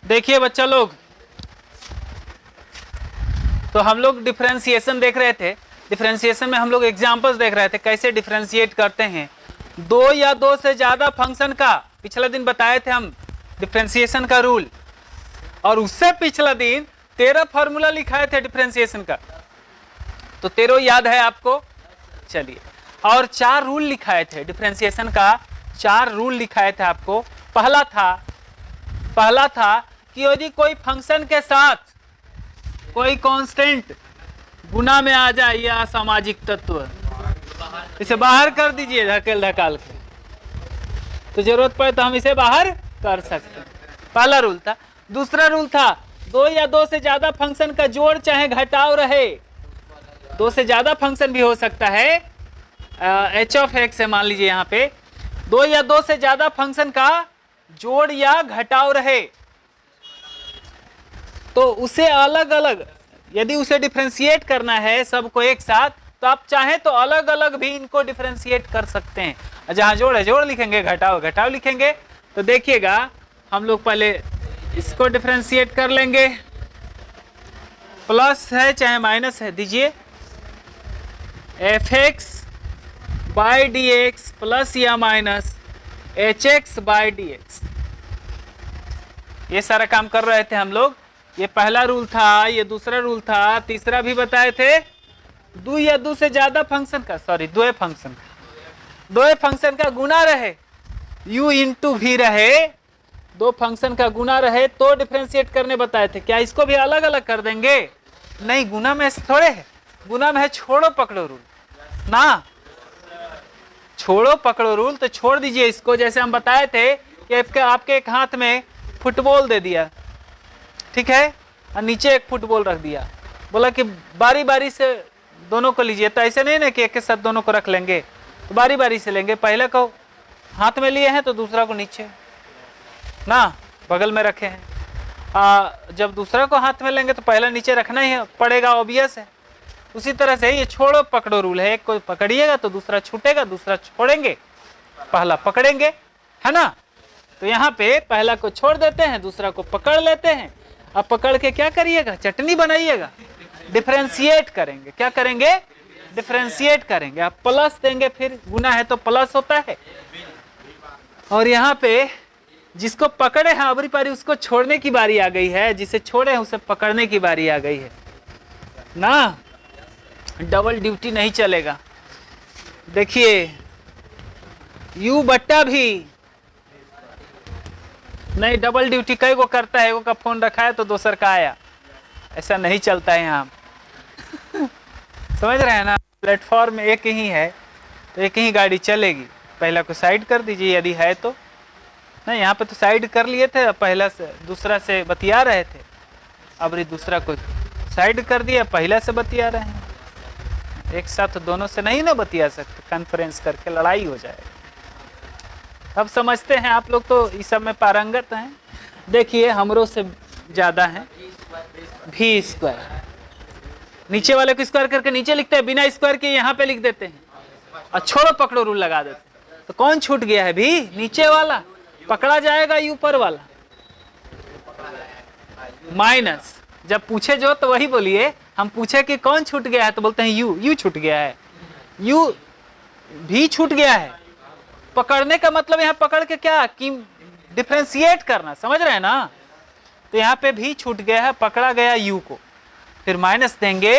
देखिए बच्चा लोग, तो हम लोग डिफरेंशिएशन देख रहे थे। डिफरेंशिएशन में हम लोग एग्जांपल्स देख रहे थे कैसे डिफरेंशिएट करते हैं दो या दो से ज्यादा फंक्शन का। पिछला दिन बताए थे हम डिफरेंशिएशन का रूल, और उससे पिछला दिन 13 फॉर्मूला लिखाए थे डिफरेंशिएशन का। तो 13 याद है आपको? चलिए, और 4 रूल लिखाए थे डिफरेंशिएशन का। 4 रूल लिखाए थे आपको। पहला था कि यदि कोई फंक्शन के साथ कोई कांस्टेंट गुना में आ जाए या असामाजिक तत्व, इसे बाहर कर दीजिए धकेल धकाल के, तो जरूरत पड़े तो हम इसे बाहर कर सकते हैं। पहला रूल था। दूसरा रूल था दो या दो से ज्यादा फंक्शन का जोड़ चाहे घटाव रहे। दो से ज्यादा फंक्शन भी हो सकता है, एच ऑफ एक्स है मान लीजिए, यहाँ पे दो या दो से ज्यादा फंक्शन का जोड़ या घटाव रहे तो उसे अलग अलग, यदि उसे डिफरेंशिएट करना है सबको एक साथ, तो आप चाहें तो अलग अलग भी इनको डिफरेंशिएट कर सकते हैं। जहां जोड़ है जोड़ लिखेंगे, घटाव घटाव लिखेंगे। तो देखिएगा, हम लोग पहले इसको डिफरेंशिएट कर लेंगे। प्लस है चाहे माइनस है, दीजिए F X by D X plus या minus H X by D X. ये सारा काम कर रहे थे हम लोग। ये पहला रूल था, ये दूसरा रूल था, तीसरा भी बताए थे। दो या दो से ज्यादा फंक्शन का, सॉरी दो फंक्शन का गुना रहे, u इंटू भी रहे, दो फंक्शन का गुना रहे तो डिफरेंशिएट करने बताए थे। क्या इसको भी अलग अलग कर देंगे? नहीं, गुना में थोड़े है, गुना में है छोड़ो पकड़ो रूल ना, छोड़ो पकड़ो रूल। तो छोड़ दीजिए इसको। जैसे हम बताए थे कि आपके एक हाथ में फुटबॉल दे दिया, ठीक है, और नीचे एक फुटबॉल रख दिया, बोला कि बारी बारी से दोनों को लीजिए। तो ऐसे नहीं ना कि एक के साथ दोनों को रख लेंगे, तो बारी बारी से लेंगे। पहले को हाथ में लिए हैं तो दूसरा को नीचे ना बगल में रखे हैं। जब दूसरा को हाथ में लेंगे तो पहला नीचे रखना ही पड़ेगा, ऑब्वियस है। उसी तरह से ये छोड़ो पकड़ो रूल है। एक को पकड़िएगा तो दूसरा छूटेगा, दूसरा छोड़ेंगे, पहला पकड़ेंगे, है ना। तो यहाँ पे पहला को छोड़ देते हैं, दूसरा को पकड़ लेते हैं। अब पकड़ के क्या करिएगा? चटनी बनाइएगा, डिफरेंशिएट करेंगे। क्या करेंगे? डिफरेंशिएट करेंगे। आप प्लस देंगे, फिर गुना है तो प्लस होता है। और यहाँ पे जिसको पकड़े हैं अबरी पारी, उसको छोड़ने की बारी आ गई है। जिसे छोड़े हैं उसे पकड़ने की बारी आ गई है ना। डबल ड्यूटी नहीं चलेगा। देखिए, u बट्टा भी नहीं, डबल ड्यूटी कई को करता है। एगो का फोन रखा है तो दूसर का आया, ऐसा नहीं चलता है यहाँ। समझ रहे हैं ना। प्लेटफॉर्म एक ही है तो एक ही गाड़ी चलेगी। पहला को साइड कर दीजिए यदि है तो। नहीं, यहाँ पे तो साइड कर लिए थे, पहला से दूसरा से बतिया रहे थे, अब दूसरा को साइड कर दिया, पहला से बतिया रहे हैं। एक साथ दोनों से नहीं ना बतिया सकते, कॉन्फ्रेंस करके लड़ाई हो जाएगी। अब समझते हैं आप लोग, तो इस सब में पारंगत हैं। देखिए, हमरों से ज्यादा है भी स्क्वायर। नीचे वाले को स्क्वायर करके नीचे लिखते हैं, बिना स्क्वायर के यहाँ पे लिख देते हैं और छोड़ो पकड़ो रूल लगा देते हैं। तो कौन छूट गया है? भी नीचे वाला पकड़ा जाएगा, ऊपर वाला माइनस। जब पूछे जो तो वही बोलिए। हम पूछे कि कौन छूट गया है तो बोलते हैं यू छूट गया है, यू भी छूट गया है। पकड़ने का मतलब यहाँ पकड़ के क्या कि डिफरेंशिएट करना, समझ रहे हैं ना। तो यहाँ पे भी छूट गया है, पकड़ा गया यू को, फिर माइनस देंगे।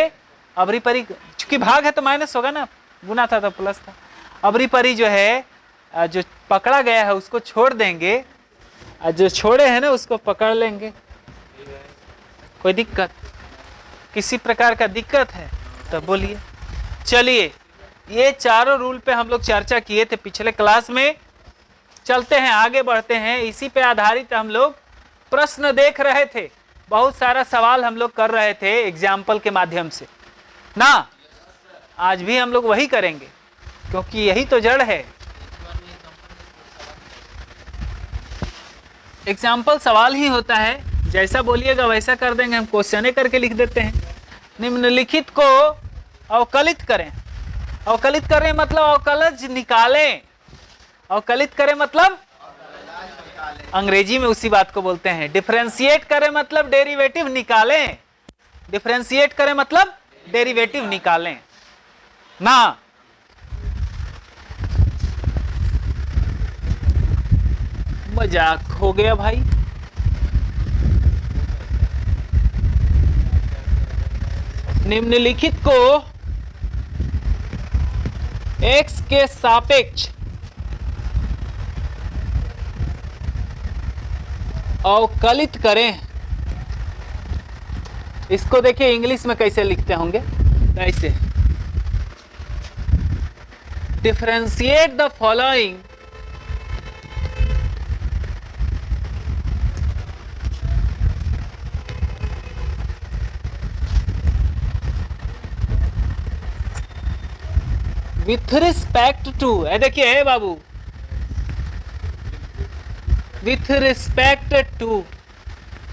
अबरी परी चूंकि भाग है तो माइनस होगा ना, गुना था तो प्लस था। अबरी परी जो है, जो पकड़ा गया है उसको छोड़ देंगे, और जो छोड़े हैं ना उसको पकड़ लेंगे। कोई दिक्कत, किसी प्रकार का दिक्कत है तो बोलिए। चलिए, ये चारों रूल पे हम लोग चर्चा किए थे पिछले क्लास में। चलते हैं आगे बढ़ते हैं। इसी पे आधारित हम लोग प्रश्न देख रहे थे, बहुत सारा सवाल हम लोग कर रहे थे एग्जाम्पल के माध्यम से ना। आज भी हम लोग वही करेंगे क्योंकि यही तो जड़ है। एग्जाम्पल सवाल ही होता है, जैसा बोलिएगा वैसा कर देंगे। हम क्वेश्चन करके लिख देते हैं। निम्नलिखित को अवकलित करें। अवकलित करें मतलब अवकलज निकालें। अवकलित करें मतलब अंग्रेजी में उसी बात को बोलते हैं। डिफरेंशिएट करें मतलब डेरिवेटिव निकालें, डिफरेंशिएट करें मतलब डेरिवेटिव निकालें ना। मजाक हो गया भाई। निम्नलिखित को x के सापेक्ष अवकलित करें। इसको देखिए इंग्लिश में कैसे लिखते होंगे, ऐसे differentiate the following with respect to, देखिए बाबू, विथ रिस्पेक्ट टू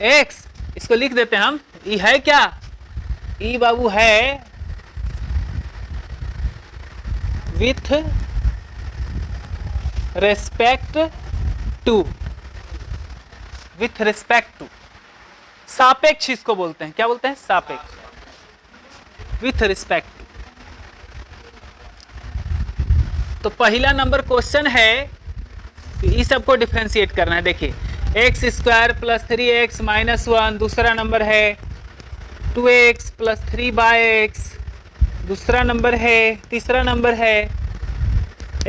x, इसको लिख देते हैं हम। ई है क्या, ई बाबू है with respect to, with respect to, सापेक्ष इसको बोलते हैं। क्या बोलते हैं, सापेक्ष, विथ रिस्पेक्ट। तो पहला नंबर क्वेश्चन है कि इस सबको डिफरेंशिएट करना है। देखिए x square plus 3x minus 1, दूसरा नंबर है 2x प्लस 3/x, दूसरा नंबर है, तीसरा नंबर है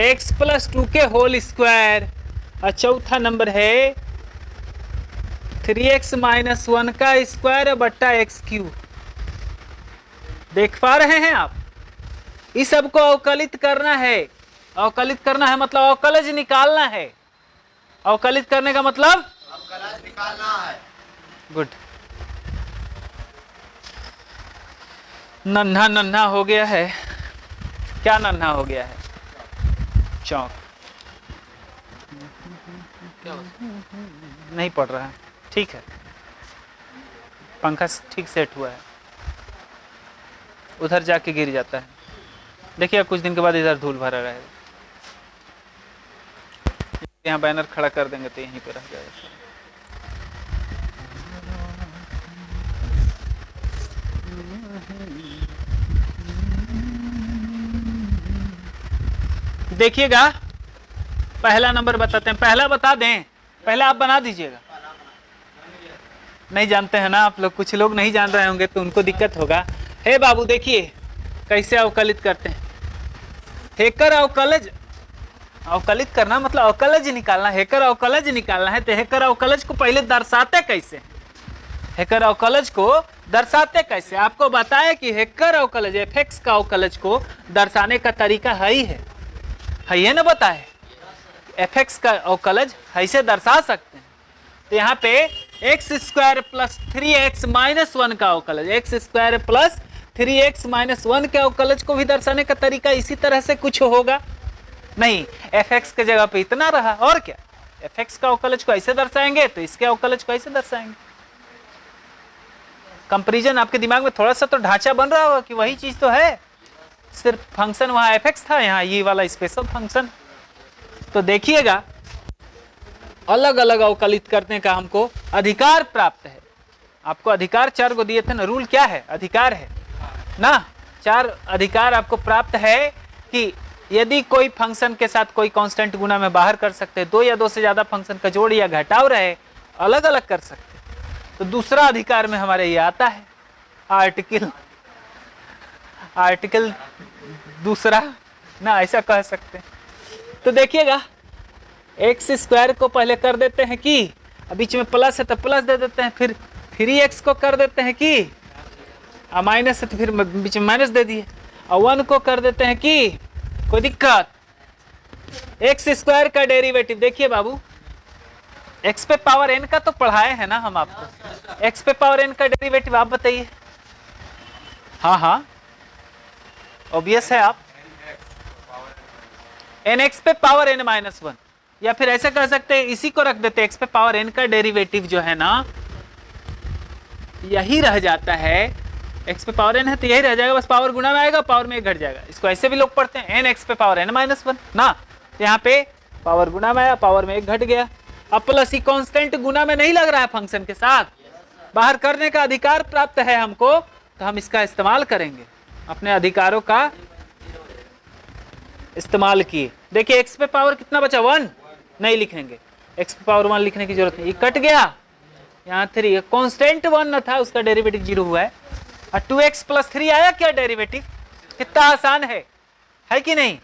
x प्लस 2 के होल स्क्वायर, और चौथा नंबर है 3x माइनस 1 का स्क्वायर बट्टा x3। देख पा रहे हैं आप, इस सबको अवकलित करना है। अवकलित करना है मतलब अवकलज निकालना है। अवकलित करने का मतलब अवकलज निकालना है। गुड। नन्हा नन्हा हो गया है। क्या नन्हा हो गया है, चौक नहीं पड़ रहा है, ठीक है, पंखा ठीक सेट हुआ है, उधर जाके गिर जाता है। देखिए कुछ दिन के बाद इधर धूल भरा रहेगा। यहाँ बैनर खड़ा कर देंगे तो यहीं पे रह जाएगा। देखिएगा पहला नंबर बताते हैं। पहला बता दें, पहला आप बना दीजिएगा। नहीं जानते हैं ना आप लोग, कुछ लोग नहीं जान रहे होंगे तो उनको दिक्कत होगा। हे बाबू देखिए कैसे अवकलित करते हैं। हेकर अवकलज, अवकलित करना मतलब अवकलज निकालना। हेकर अवकलज निकालना है तो हेकर अवकलज को पहले दर्शाते कैसे, हेकर अवकलज को दर्शाते कैसे, आपको बताया कि हेकर अवकलज एफ का अवकलज को दर्शाने का तरीका है ही है ना, बताए एफ का अवकलज ऐसे दर्शा सकते हैं। तो यहाँ पे x square plus 3x minus 1 का अवकलज, x square plus 3x minus 1 के अवकलज को भी दर्शाने का तरीका इसी तरह से कुछ होगा। नहीं, fx के जगह पे इतना रहा, और क्या, fx का अवकलज को ऐसे दर्शाएंगे तो इसके अवकलज को ऐसे दर्शाएंगे। कंपैरिजन आपके दिमाग में थोड़ा सा तो ढांचा बन रहा होगा कि वही चीज तो है, सिर्फ फंक्शन वहां fx था, यहाँ ये वाला स्पेशल फंक्शन। तो देखिएगा अलग अलग अवकलित करने का हमको अधिकार प्राप्त है। आपको अधिकार 4 को दिए थे ना, रूल क्या है, अधिकार है ना। 4 अधिकार आपको प्राप्त है कि यदि कोई फंक्शन के साथ कोई कांस्टेंट गुना में बाहर कर सकते हैं, 2 या 2 से ज्यादा फंक्शन का जोड़ या घटाव रहे अलग अलग कर सकते हैं। तो दूसरा अधिकार में हमारे ये आता है आर्टिकल दूसरा ना, ऐसा कह सकते हैं। तो देखिएगा एक्स स्क्वायर को पहले कर देते हैं कि, बीच में प्लस है तो प्लस दे देते हैं, फिर 3x को कर देते हैं कि, माइनस है तो फिर बीच में माइनस दे दिए, और 1 को कर देते हैं कि, कोई दिक्कत। एक्स स्क्वायर का डेरिवेटिव देखिए बाबू, x पे पावर n का तो पढ़ाए हैं ना हम आपको, x पे पावर n का डेरिवेटिव आप बताइए। हाँ ऑब्वियस है, आप nx पे पावर n माइनस 1, या फिर ऐसा कर सकते हैं, इसी को रख देते हैं, x पे पावर n का डेरिवेटिव जो है ना यही रह जाता है। x पे पावर n है तो यही रह जाएगा, बस पावर गुना में आएगा, पावर में 1 घट जाएगा। इसको ऐसे भी लोग पढ़ते हैं n x पे पावर n माइनस 1 ना, तो यहाँ पे पावर गुना में आया, पावर में 1 घट गया। अब प्लस ही कांस्टेंट गुना में नहीं लग रहा है फंक्शन के साथ, बाहर करने का अधिकार प्राप्त है हमको, तो हम इसका इस्तेमाल करेंगे, अपने अधिकारों का इस्तेमाल किए। देखिए x पे पावर कितना बचा, 1 नहीं लिखेंगे, x पे पावर 1 लिखने की जरूरत नहीं, ये कट गया, यहाँ 3 कांस्टेंट 1 न था, उसका डेरिवेटिव 0 हुआ है, और 2x + 3 आया क्या डेरिवेटिव, कितना आसान है कि नहीं।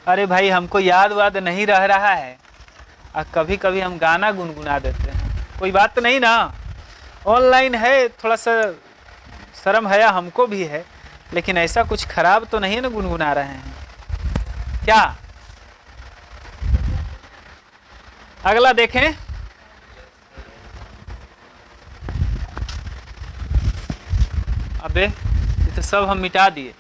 अरे भाई हमको याद वाद नहीं रह रहा है, और कभी कभी हम गाना गुनगुना देते हैं, कोई बात नहीं ना, ऑनलाइन है, थोड़ा सा शर्म हया हमको भी है, लेकिन ऐसा कुछ खराब तो नहीं ना गुनगुना रहे हैं क्या। अगला देखें, अबे ये तो सब हम मिटा दिए।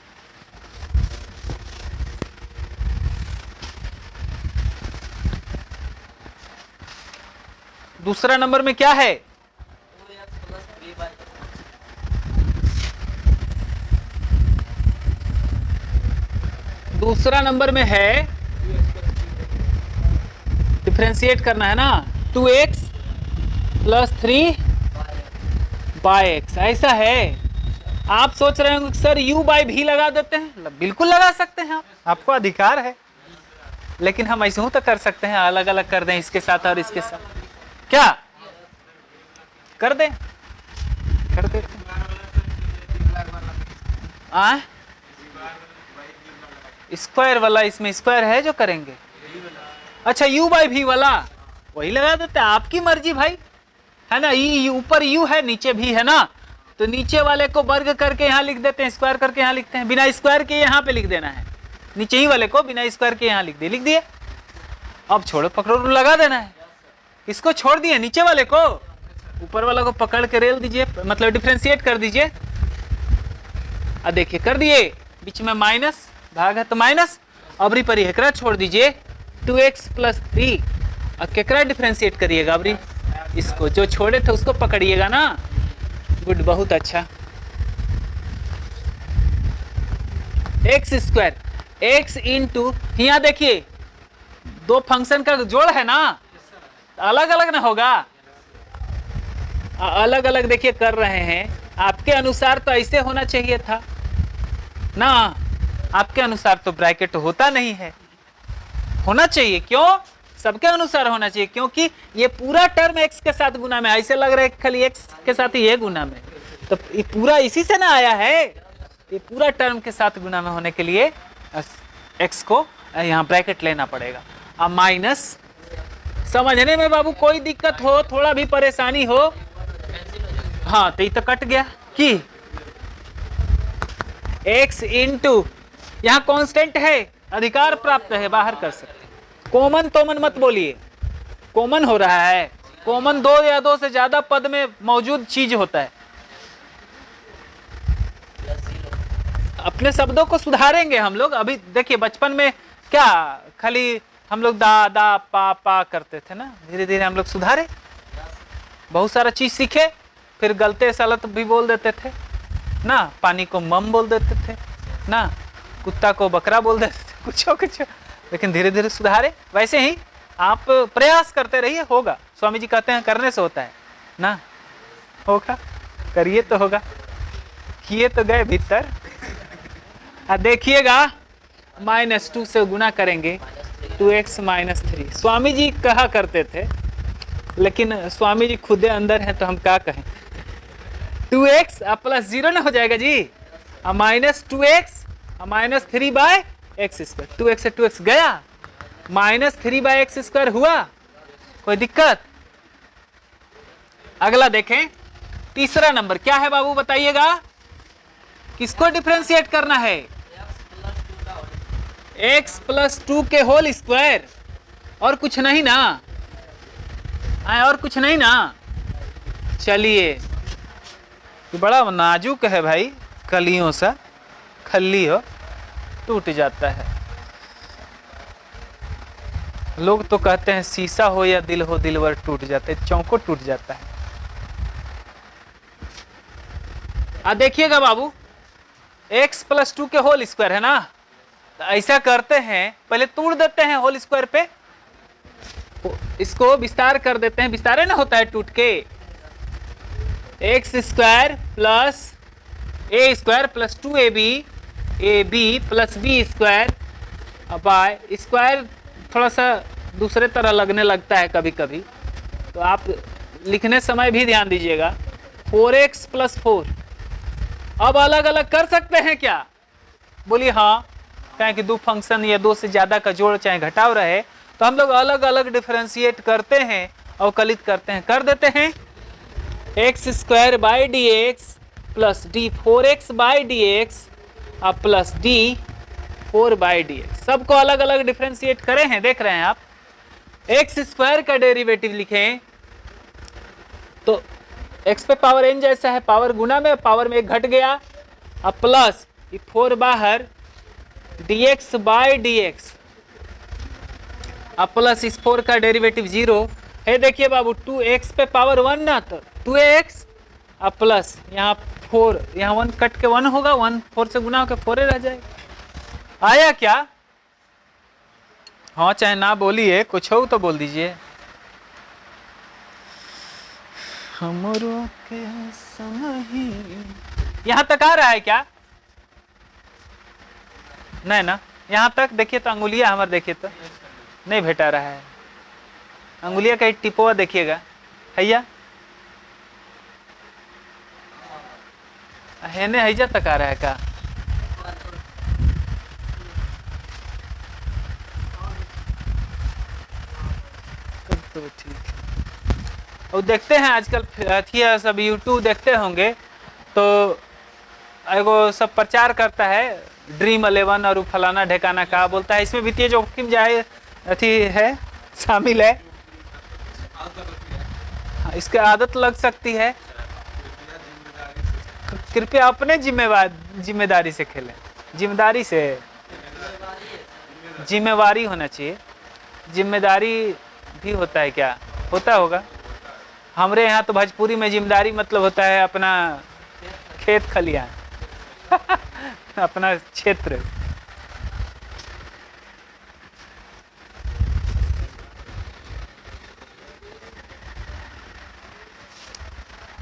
दूसरा नंबर में क्या है, दूसरा नंबर में है डिफरेंशिएट करना है ना, 2x + 3/x, ऐसा है। आप सोच रहे होंगे सर u/v लगा देते हैं, बिल्कुल लगा सकते हैं, आपको अधिकार है, लेकिन हम ऐसे हूं तो कर सकते हैं, अलग अलग कर दें, इसके साथ और इसके साथ, क्या कर दें, कर देते हैं। स्क्वायर वाला, इसमें स्क्वायर है जो करेंगे, अच्छा u/v वाला वही लगा देते हैं, आपकी मर्जी भाई, है ना। ऊपर u है, नीचे v है ना, तो नीचे वाले को वर्ग करके यहाँ लिख देते हैं, स्क्वायर करके यहाँ लिखते हैं, बिना स्क्वायर के यहाँ पे लिख देना है, नीचे ही वाले को बिना स्क्वायर के यहाँ लिख दिए। अब छोड़ो पकड़ो लगा देना है, इसको छोड़ दिए, नीचे वाले को, ऊपर वाला को पकड़ के रेल दीजिए, मतलब डिफरेंशिएट कर दीजिए। अब देखिए कर दिए, बीच में माइनस भाग है तो माइनस, अबरी पर एकरा छोड़ दीजिए, 2x + 3, अब केकरा डिफरेंशिएट करिएगा, अबरी इसको, जो छोड़े थे उसको पकड़िएगा ना, गुड, बहुत अच्छा। x², x इंटू, यहाँ देखिए दो फंक्शन का जोड़ है ना, अलग अलग ना होगा, अलग अलग देखिए कर रहे हैं, आपके अनुसार तो ऐसे होना चाहिए था ना, आपके अनुसार तो ब्रैकेट होता नहीं है, होना चाहिए, क्यों, सबके अनुसार होना चाहिए, क्योंकि ये पूरा टर्म x के साथ गुना में, ऐसे लग रहा है खाली x के साथ ही ये गुना में, तो ये पूरा इसी से ना आया है, ये पूरा टर्म के साथ गुना में होने के लिए x को यहाँ ब्रैकेट लेना पड़ेगा। अब माइनस, समझने में बाबू कोई दिक्कत हो, थोड़ा भी परेशानी हो, हाँ तो ये तो कट गया कि x इंटू, यहाँ कांस्टेंट है, अधिकार प्राप्त है, बाहर कर सकते, कॉमन तोमन मत बोलिए, कॉमन हो रहा है, कॉमन 2 या 2 से ज्यादा पद में मौजूद चीज होता है। अपने शब्दों को सुधारेंगे हम लोग, अभी देखिए बचपन में क्या खाली हम लोग दा दा पा पा करते थे ना, धीरे धीरे हम लोग सुधारे, बहुत सारा चीज सीखे, फिर गलते सलत भी बोल देते थे ना, पानी को मम बोल देते थे ना, कुत्ता को बकरा बोल देते थे, कुछ, लेकिन धीरे धीरे सुधारे। वैसे ही आप प्रयास करते रहिए, होगा, स्वामी जी कहते हैं करने से होता है ना, होगा, करिए तो होगा, किए तो गए भीतर। देखिएगा -2 से गुना करेंगे, 2x - 3, स्वामी जी कहा करते थे, लेकिन स्वामी जी खुदे अंदर हैं तो हम क्या कहें, 2x + 0 ना हो जाएगा जी, -2x -3/x², 2x से 2x गया, -3/x² हुआ, कोई दिक्कत। अगला देखें, तीसरा नंबर क्या है बाबू बताइएगा, किसको डिफरेंशिएट करना है, x + 2 के होल स्क्वायर, और कुछ नहीं ना, और कुछ नहीं ना, चलिए ये बड़ा नाजुक है भाई, कलियों सा खल्ली हो, टूट जाता है। लोग तो कहते हैं शीशा हो या दिल हो, दिलवर टूट जाते, चौको टूट जाता है। देखिएगा बाबू, x + 2 के होल स्क्वायर है ना, तो ऐसा करते हैं, पहले तोड़ देते हैं होल स्क्वायर पे, इसको विस्तार कर देते हैं, विस्तार है ना होता है टूट के, x² + a² + 2ab ab + b² bye square. थोड़ा सा दूसरे तरह लगने लगता है कभी कभी, तो आप लिखने समय भी ध्यान दीजिएगा। 4x + 4। अब अलग अलग कर सकते हैं क्या? बोलिए हाँ, कहें कि दो फंक्शन या दो से ज़्यादा का जोड़ चाहे घटाव रहे तो हम लोग अलग अलग डिफरेंशिएट करते हैं, अवकलित करते हैं, कर देते हैं। x² + dx + d 4x/dx + d 4/dx, सबको अलग अलग डिफरेंशिएट करे हैं, देख रहे हैं आप। x² का डेरिवेटिव लिखें तो x पे पावर n जैसा है, पावर गुना में पावर में एक घट गया, अब प्लस 4 बाहर dx/dx, अब प्लस इस 4 का डेरिवेटिव 0 है। देखिए बाबू 2x पे पावर 1 ना, तो 2x, अब प्लस यहाँ 4, यहाँ 1 कट के 1 होगा, 1 4 से गुना होकर 4 रह जाएगा। आया क्या? हाँ चाहे ना बोलिए, कुछ हो तो बोल दीजिए। हमरो के समही, यहाँ तक आ रहा है क्या? नहीं ना, यहाँ तक देखिए तो अंगुलिया हमारे देखिए तो नहीं भेटा रहा है, अंगुलिया का टिपोआ देखिएगा हैया, हेने हैजा तक आ रहा है का? तो ठीक है। और देखते हैं आजकल अथिया सब यूट्यूब देखते होंगे तो एगो सब प्रचार करता है ड्रीम 11 और फलाना ढेकाना का बोलता है, इसमें वित्तीय जोखिम जाए अथी है, शामिल है, इसकी आदत लग सकती है। कृपया अपने जिम्मेदारी से खेलें, जिम्मेदारी से, जिम्मेवारी होना चाहिए, जिम्मेदारी भी होता है क्या? होता होगा। हमारे यहाँ तो भोजपुरी में जिम्मेदारी मतलब होता है अपना खेत खलियान अपना क्षेत्र।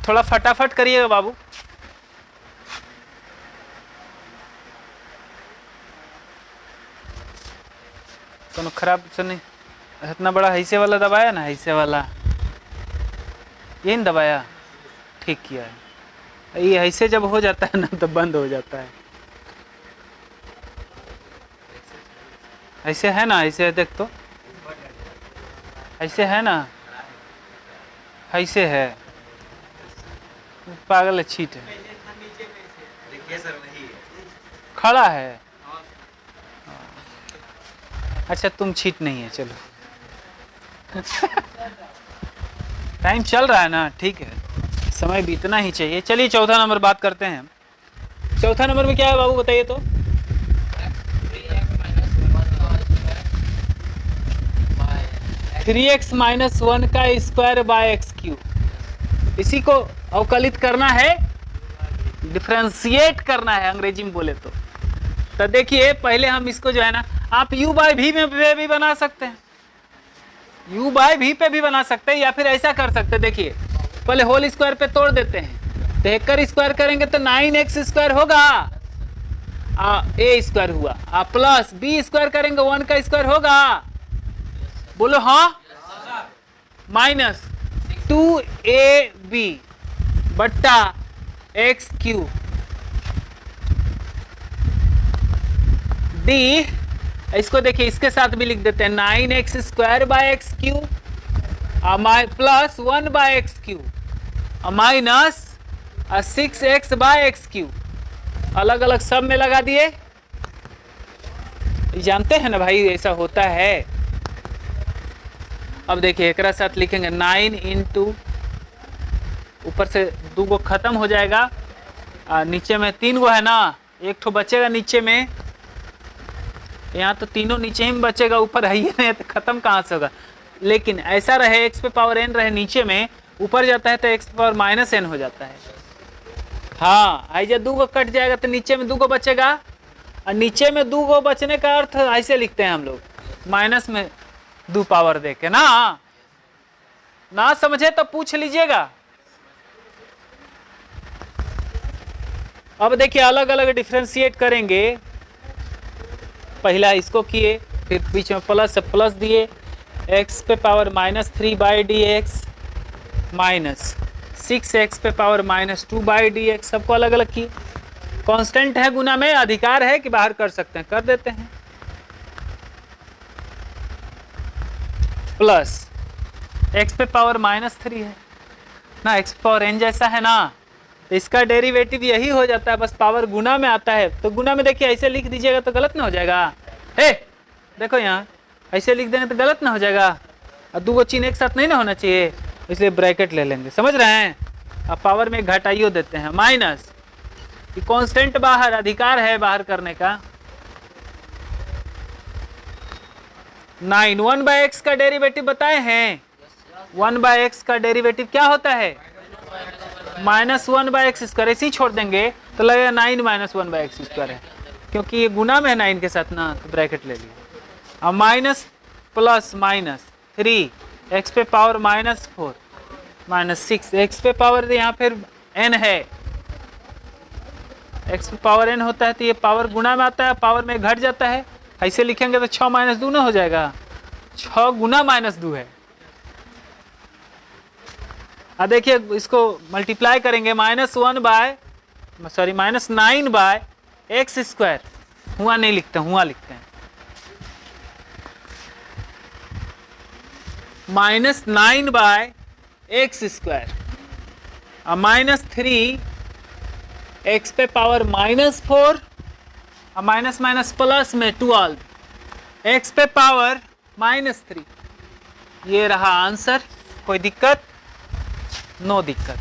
थोड़ा फटाफट करिएगा बाबू। तो खराब से नहीं, इतना बड़ा हैसे वाला दबाया ना, हैसे वाला यही दबाया, ठीक किया है। ये ऐसे जब हो जाता है ना तो बंद हो जाता है। ऐसे है ना, ऐसे देख तो, ऐसे है ना, ऐसे है, पागल छीट है, खड़ा है। अच्छा तुम छीट नहीं है, चलो टाइम चल रहा है ना, ठीक है, समय बीतना ही चाहिए। चलिए चौथा नंबर बात करते हैं। चौथा नंबर में क्या है बाबू बताइए तो? थ्री एक्स माइनस 1 का स्क्वायर बाय x³, इसी को अवकलित करना है, डिफरेंशिएट करना है अंग्रेजी में बोले तो देखिए पहले हम इसको जो है ना, आप u/v में भी बना सकते हैं, u/v पे भी बना सकते हैं, या फिर ऐसा कर सकते हैं। देखिए पहले होल स्क्वायर पे तोड़ देते हैं, तो एक स्क्वायर करेंगे तो 9x² होगा, a² हुआ, प्लस b² करेंगे 1 का स्क्वायर होगा, बोलो हाँ, माइनस 2ab बट्टा x³ d, इसको देखिए इसके साथ भी लिख देते हैं 9x² by x³ plus 1 by x³ minus 6x by x³, अलग अलग सब में लगा दिए। जानते हैं ना भाई ऐसा होता है। अब देखिए एक साथ लिखेंगे 9 इंटू, ऊपर से 2 को खत्म हो जाएगा, नीचे में 3 गो है ना, एक ठो बचेगा नीचे में, यहाँ तो तीनों नीचे ही बचेगा, ऊपर है ही नहीं तो खत्म कहाँ से होगा। लेकिन ऐसा रहे x पे पावर n रहे नीचे में, ऊपर जाता है तो x पे पावर माइनस n हो जाता है। हाँ, आई जब 2 गो कट जाएगा तो नीचे में 2 गो बचेगा, और नीचे में 2 गो बचने का अर्थ ऐसे लिखते हैं हम लोग, माइनस में 2 पावर दे के ना समझे तो पूछ लीजिएगा। अब देखिए अलग अलग डिफ्रेंशिएट करेंगे, पहला इसको किए, फिर बीच में प्लस से प्लस दिए, x पे पावर -3/dx माइनस 6x पे पावर -2/dx, सबको अलग अलग किए। कांस्टेंट है गुना में, अधिकार है कि बाहर कर सकते हैं, कर देते हैं। प्लस x पे पावर -3 है ना, x पे पावर n जैसा है ना, तो इसका डेरिवेटिव यही हो जाता है, बस पावर गुना में आता है। तो गुना में देखिए ऐसे लिख दीजिएगा तो गलत ना हो जाएगा। हे देखो यहाँ ऐसे लिख देंगे तो गलत ना हो जाएगा, और 2 गो चिन्ह एक साथ नहीं ना होना चाहिए, इसलिए ब्रैकेट ले लेंगे, समझ रहे हैं। अब पावर में घटाइयो देते हैं, माइनस कांस्टेंट बाहर, अधिकार है बाहर करने का। 9 1/x का डेरिवेटिव बताए हैं, 1/x का डेरिवेटिव क्या होता है, -1/x²। ऐसे ही छोड़ देंगे तो लगेगा 9 -1/x² है, क्योंकि ये गुना में है 9 के साथ ना, तो ब्रैकेट ले लिया। अब माइनस प्लस -3, x पे पावर -4 -6, x पे पावर यहाँ फिर n है, x पे पावर n होता है तो ये पावर गुना में आता है, पावर में घट जाता है, ऐसे लिखेंगे तो 6 - 2 ना हो जाएगा, 6 गुना -2 है। अब देखिए इसको मल्टीप्लाई करेंगे, -9/x², हुआ नहीं लिखते, हुआ लिखते हैं, -9/x² और -3 x पे पावर -4 और माइनस माइनस प्लस में 12 x पे पावर -3। ये रहा आंसर। कोई दिक्कत? नो दिक्कत।